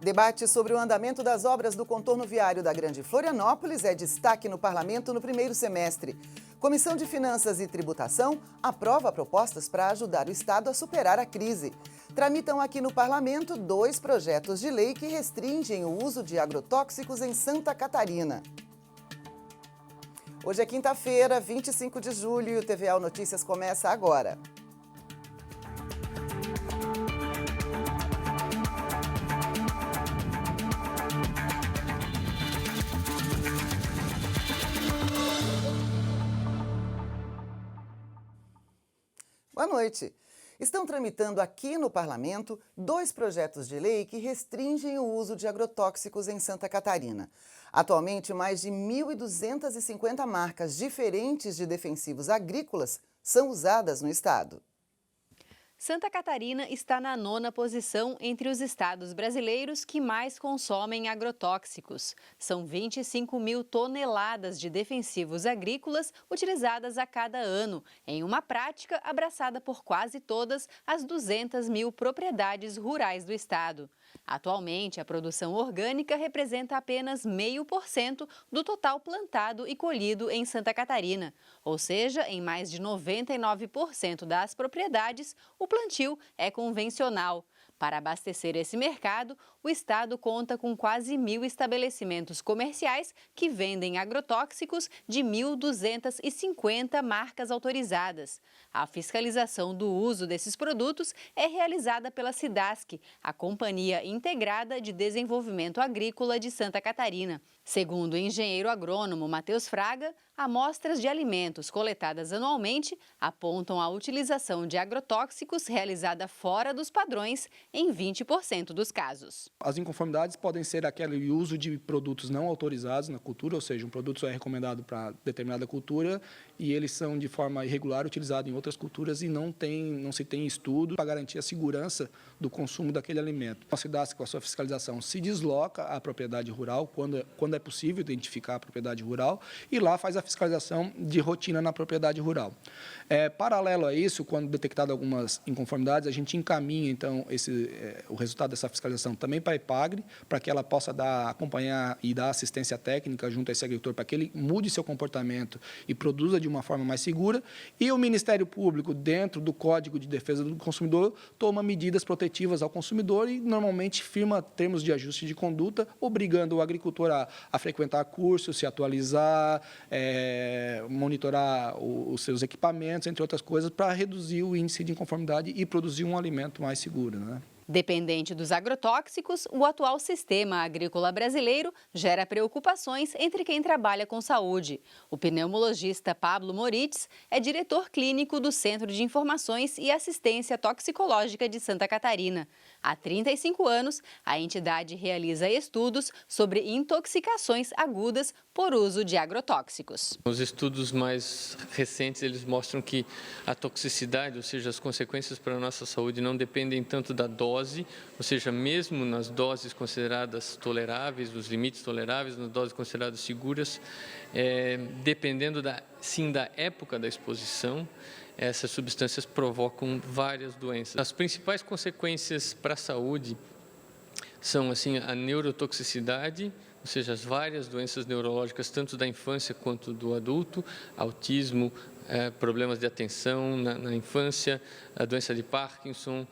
Debate sobre o andamento das obras do contorno viário da Grande Florianópolis é destaque no parlamento no primeiro semestre. Comissão de Finanças e Tributação aprova propostas para ajudar o Estado a superar a crise. Tramitam aqui no parlamento 2 projetos de lei que restringem o uso de agrotóxicos em Santa Catarina. Hoje é quinta-feira, 25 de julho, e o TVAL Notícias começa agora. Boa noite. Estão tramitando aqui no parlamento 2 projetos de lei que restringem o uso de agrotóxicos em Santa Catarina. Atualmente, mais de 1.250 marcas diferentes de defensivos agrícolas são usadas no estado. Santa Catarina está na 9ª posição entre os estados brasileiros que mais consomem agrotóxicos. São 25 mil toneladas de defensivos agrícolas utilizadas a cada ano, em uma prática abraçada por quase todas as 200 mil propriedades rurais do estado. Atualmente, a produção orgânica representa apenas 0,5% do total plantado e colhido em Santa Catarina. Ou seja, em mais de 99% das propriedades, o plantio é convencional. Para abastecer esse mercado, o estado conta com quase 1.000 estabelecimentos comerciais que vendem agrotóxicos de 1.250 marcas autorizadas. A fiscalização do uso desses produtos é realizada pela SIDASC, a Companhia Integrada de Desenvolvimento Agrícola de Santa Catarina. Segundo o engenheiro agrônomo Matheus Fraga, amostras de alimentos coletadas anualmente apontam a utilização de agrotóxicos realizada fora dos padrões em 20% dos casos. As inconformidades podem ser aquele uso de produtos não autorizados na cultura, ou seja, um produto só é recomendado para determinada cultura e eles são de forma irregular utilizados em outras culturas e não se tem estudo para garantir a segurança do consumo daquele alimento. A SIDASC, com a sua fiscalização, se desloca à propriedade rural quando é possível identificar a propriedade rural e lá faz a fiscalização de rotina na propriedade rural. Paralelo a isso, quando detectado algumas inconformidades, a gente encaminha então o resultado dessa fiscalização também para a EPAGRE, para que ela possa acompanhar e dar assistência técnica junto a esse agricultor, para que ele mude seu comportamento e produza de uma forma mais segura. E o Ministério Público, dentro do Código de Defesa do Consumidor, toma medidas protetivas ao consumidor e normalmente firma termos de ajuste de conduta, obrigando o agricultor a frequentar cursos, se atualizar, monitorar os seus equipamentos, entre outras coisas, para reduzir o índice de inconformidade e produzir um alimento mais seguro, né? Dependente dos agrotóxicos, o atual sistema agrícola brasileiro gera preocupações entre quem trabalha com saúde. O pneumologista Pablo Moritz é diretor clínico do Centro de Informações e Assistência Toxicológica de Santa Catarina. Há 35 anos, a entidade realiza estudos sobre intoxicações agudas por uso de agrotóxicos. Os estudos mais recentes, eles mostram que a toxicidade, ou seja, as consequências para a nossa saúde, não dependem tanto da dose, ou seja, mesmo nas doses consideradas toleráveis, nos limites toleráveis, nas doses consideradas seguras, dependendo da época da exposição, essas substâncias provocam várias doenças. As principais consequências para a saúde são assim, a neurotoxicidade, ou seja, as várias doenças neurológicas, tanto da infância quanto do adulto, autismo, problemas de atenção na infância, a doença de Parkinson,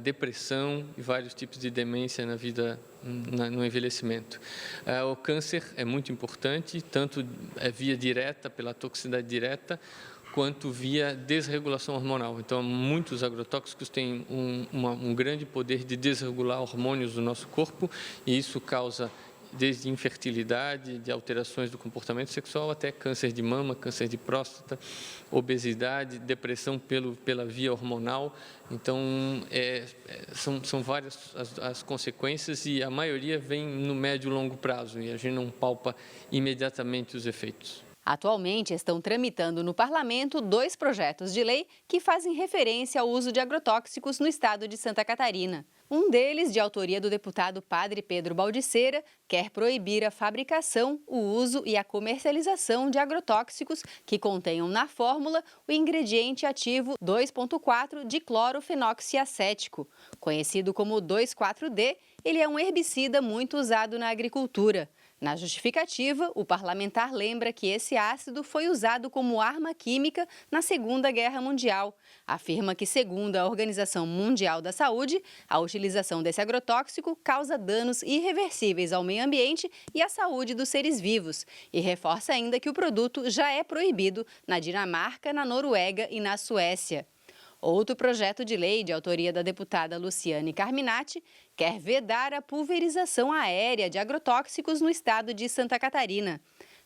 depressão e vários tipos de demência na vida, no envelhecimento. O câncer é muito importante, tanto via direta, pela toxicidade direta, quanto via desregulação hormonal. Então, muitos agrotóxicos têm um grande poder de desregular hormônios do nosso corpo e isso causa desde infertilidade, de alterações do comportamento sexual, até câncer de mama, câncer de próstata, obesidade, depressão pela via hormonal. Então, são várias as consequências e a maioria vem no médio e longo prazo e a gente não palpa imediatamente os efeitos. Atualmente estão tramitando no parlamento 2 projetos de lei que fazem referência ao uso de agrotóxicos no estado de Santa Catarina. Um deles, de autoria do deputado Padre Pedro Baldiceira, quer proibir a fabricação, o uso e a comercialização de agrotóxicos que contenham na fórmula o ingrediente ativo 2,4 diclorofenoxiacético. Conhecido como 2,4-D, ele é um herbicida muito usado na agricultura. Na justificativa, o parlamentar lembra que esse ácido foi usado como arma química na Segunda Guerra Mundial. Afirma que, segundo a Organização Mundial da Saúde, a utilização desse agrotóxico causa danos irreversíveis ao meio ambiente e à saúde dos seres vivos. E reforça ainda que o produto já é proibido na Dinamarca, na Noruega e na Suécia. Outro projeto de lei, de autoria da deputada Luciane Carminati, quer vedar a pulverização aérea de agrotóxicos no estado de Santa Catarina.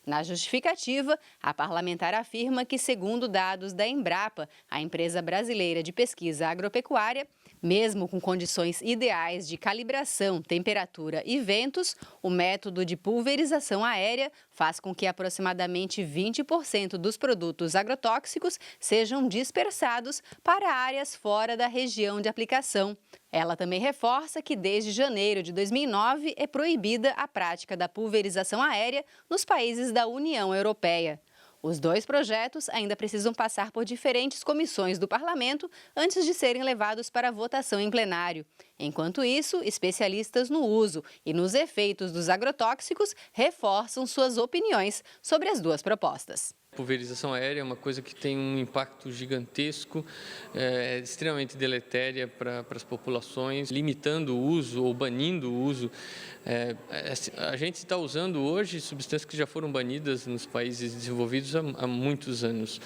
Na justificativa, a parlamentar afirma que, segundo dados da Embrapa, a empresa brasileira de pesquisa agropecuária, mesmo com condições ideais de calibração, temperatura e ventos, o método de pulverização aérea faz com que aproximadamente 20% dos produtos agrotóxicos sejam dispersados para áreas fora da região de aplicação. Ela também reforça que desde janeiro de 2009 é proibida a prática da pulverização aérea nos países da União Europeia. Os 2 projetos ainda precisam passar por diferentes comissões do parlamento antes de serem levados para votação em plenário. Enquanto isso, especialistas no uso e nos efeitos dos agrotóxicos reforçam suas opiniões sobre as 2 propostas. Pulverização aérea é uma coisa que tem um impacto gigantesco, extremamente deletéria para as populações, limitando o uso ou banindo o uso. A gente está usando hoje substâncias que já foram banidas nos países desenvolvidos há muitos anos,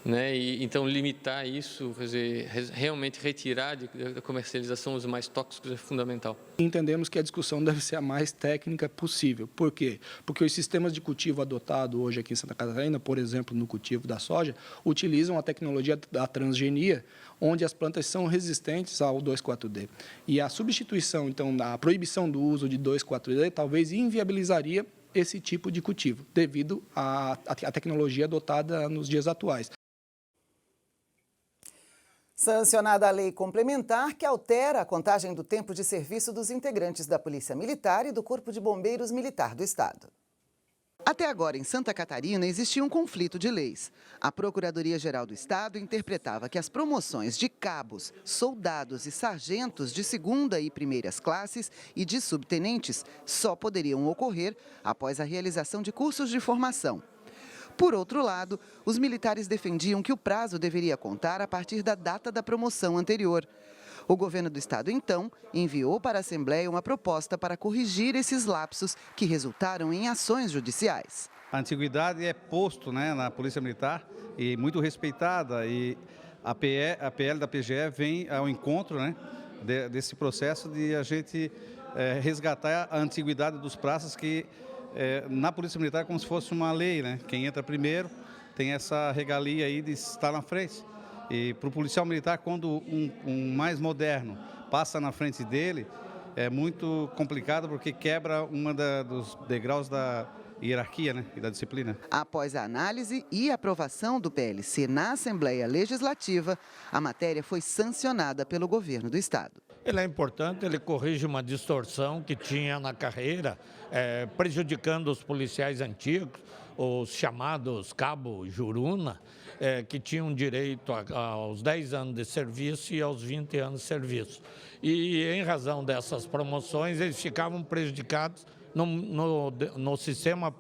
né? E, então, limitar isso, quer dizer, realmente retirar da comercialização os mais tóxicos é fundamental. Entendemos que a discussão deve ser a mais técnica possível. Por quê? Porque os sistemas de cultivo adotados hoje aqui em Santa Catarina, por exemplo, no cultivo da soja, utilizam a tecnologia da transgenia, onde as plantas são resistentes ao 2,4-D. E a substituição, então, a proibição do uso de 2,4-D talvez inviabilizaria esse tipo de cultivo, devido à tecnologia adotada nos dias atuais. Sancionada a lei complementar que altera a contagem do tempo de serviço dos integrantes da Polícia Militar e do Corpo de Bombeiros Militar do Estado. Até agora, em Santa Catarina, existia um conflito de leis. A Procuradoria-Geral do Estado interpretava que as promoções de cabos, soldados e sargentos de 2ª e 1ª classes e de subtenentes só poderiam ocorrer após a realização de cursos de formação. Por outro lado, os militares defendiam que o prazo deveria contar a partir da data da promoção anterior. O governo do estado, então, enviou para a Assembleia uma proposta para corrigir esses lapsos que resultaram em ações judiciais. A antiguidade é posto, né, na Polícia Militar e muito respeitada, e a PL da PGE vem ao encontro, né, desse processo de a gente resgatar a antiguidade dos prazos que na Polícia Militar é como se fosse uma lei, né? Quem entra primeiro tem essa regalia aí de estar na frente. E para o policial militar, quando um mais moderno passa na frente dele, é muito complicado porque quebra dos degraus da hierarquia, né, e da disciplina. Após a análise e aprovação do PLC na Assembleia Legislativa, a matéria foi sancionada pelo governo do estado. Ele é importante, ele corrige uma distorção que tinha na carreira, prejudicando os policiais antigos, os chamados cabo juruna, que tinham direito aos 10 anos de serviço e aos 20 anos de serviço. E em razão dessas promoções, eles ficavam prejudicados no sistema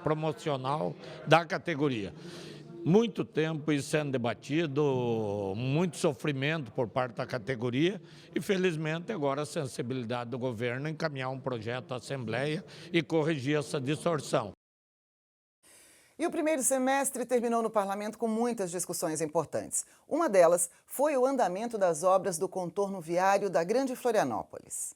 promocional da categoria. Muito tempo isso sendo debatido, muito sofrimento por parte da categoria e, felizmente, agora a sensibilidade do governo em encaminhar um projeto à Assembleia e corrigir essa distorção. E o primeiro semestre terminou no parlamento com muitas discussões importantes. Uma delas foi o andamento das obras do contorno viário da Grande Florianópolis.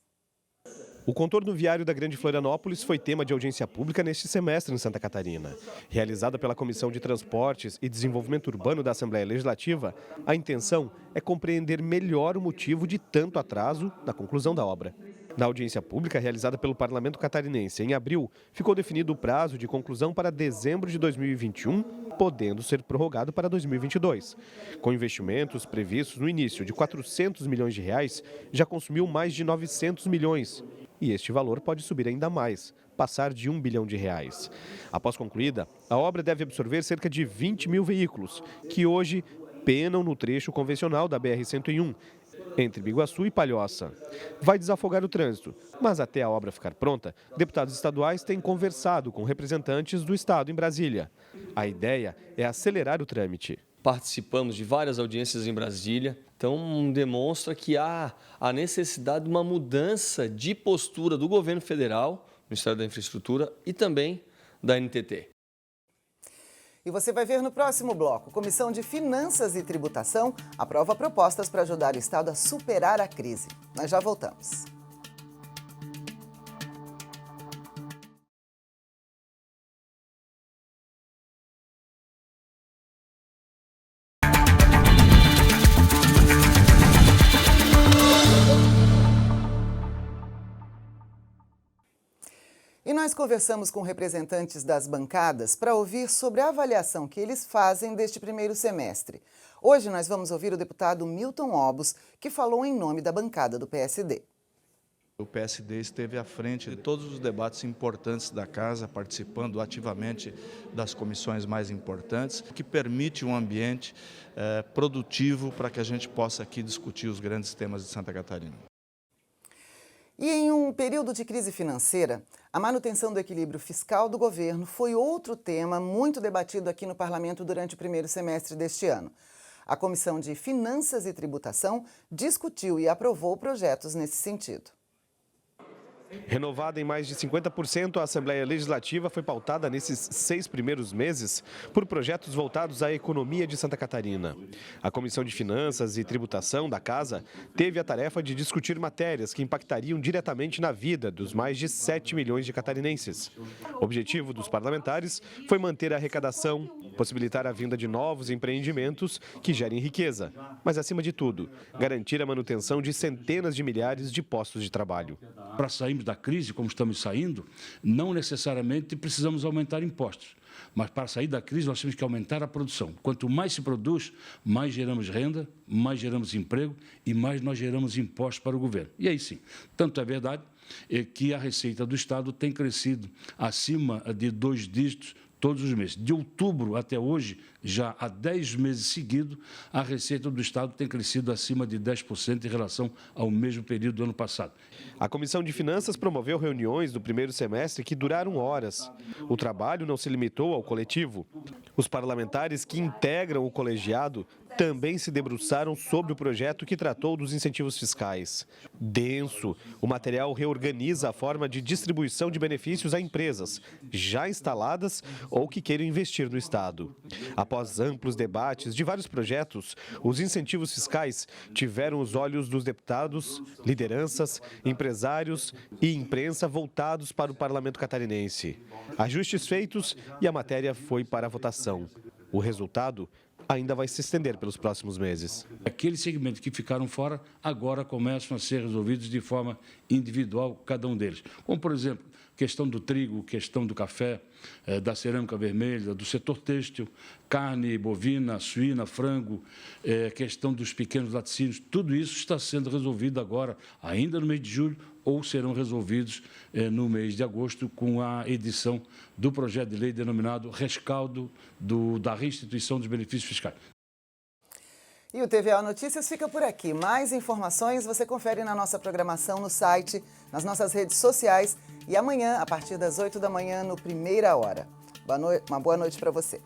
O contorno viário da Grande Florianópolis foi tema de audiência pública neste semestre em Santa Catarina. Realizada pela Comissão de Transportes e Desenvolvimento Urbano da Assembleia Legislativa, a intenção é compreender melhor o motivo de tanto atraso na conclusão da obra. Na audiência pública realizada pelo Parlamento Catarinense em abril, ficou definido o prazo de conclusão para dezembro de 2021, podendo ser prorrogado para 2022. Com investimentos previstos no início de 400 milhões de reais, já consumiu mais de 900 milhões. E este valor pode subir ainda mais, passar de 1 bilhão de reais. Após concluída, a obra deve absorver cerca de 20 mil veículos, que hoje penam no trecho convencional da BR-101, entre Biguaçu e Palhoça. Vai desafogar o trânsito, mas até a obra ficar pronta, deputados estaduais têm conversado com representantes do Estado em Brasília. A ideia é acelerar o trâmite. Participamos de várias audiências em Brasília, então demonstra que há a necessidade de uma mudança de postura do governo federal, Ministério da Infraestrutura e também da NTT. E você vai ver no próximo bloco. Comissão de Finanças e Tributação aprova propostas para ajudar o Estado a superar a crise. Nós já voltamos. E nós conversamos com representantes das bancadas para ouvir sobre a avaliação que eles fazem deste primeiro semestre. Hoje nós vamos ouvir o deputado Milton Obos, que falou em nome da bancada do PSD. O PSD esteve à frente de todos os debates importantes da Casa, participando ativamente das comissões mais importantes, o que permite um ambiente produtivo para que a gente possa aqui discutir os grandes temas de Santa Catarina. E em um período de crise financeira, a manutenção do equilíbrio fiscal do governo foi outro tema muito debatido aqui no Parlamento durante o primeiro semestre deste ano. A Comissão de Finanças e Tributação discutiu e aprovou projetos nesse sentido. Renovada em mais de 50%, a Assembleia Legislativa foi pautada nesses 6 primeiros meses por projetos voltados à economia de Santa Catarina. A Comissão de Finanças e Tributação da Casa teve a tarefa de discutir matérias que impactariam diretamente na vida dos mais de 7 milhões de catarinenses. O objetivo dos parlamentares foi manter a arrecadação, possibilitar a vinda de novos empreendimentos que gerem riqueza, mas, acima de tudo, garantir a manutenção de centenas de milhares de postos de trabalho. Para sairmos da crise, como estamos saindo, não necessariamente precisamos aumentar impostos. Mas para sair da crise, nós temos que aumentar a produção. Quanto mais se produz, mais geramos renda, mais geramos emprego e mais nós geramos impostos para o governo. E aí sim, tanto é verdade que a receita do Estado tem crescido acima de 2 dígitos todos os meses. De outubro até hoje, já há 10 meses seguidos, a receita do Estado tem crescido acima de 10% em relação ao mesmo período do ano passado. A Comissão de Finanças promoveu reuniões do primeiro semestre que duraram horas. O trabalho não se limitou ao coletivo. Os parlamentares que integram o colegiado também se debruçaram sobre o projeto que tratou dos incentivos fiscais. Denso, o material reorganiza a forma de distribuição de benefícios a empresas já instaladas ou que queiram investir no Estado. Após amplos debates de vários projetos, os incentivos fiscais tiveram os olhos dos deputados, lideranças, empresários e imprensa voltados para o Parlamento catarinense. Ajustes feitos e a matéria foi para a votação. O resultado ainda vai se estender pelos próximos meses. Aqueles segmentos que ficaram fora agora começam a ser resolvidos de forma individual, cada um deles. Como, por exemplo, questão do trigo, questão do café, da cerâmica vermelha, do setor têxtil, carne bovina, suína, frango, questão dos pequenos laticínios, tudo isso está sendo resolvido agora, ainda no mês de julho, ou serão resolvidos no mês de agosto com a edição do projeto de lei denominado rescaldo da restituição dos benefícios fiscais. E o TVA Notícias fica por aqui. Mais informações você confere na nossa programação no site, nas nossas redes sociais e amanhã, a partir das 8 da manhã, no Primeira Hora. Uma boa noite para você.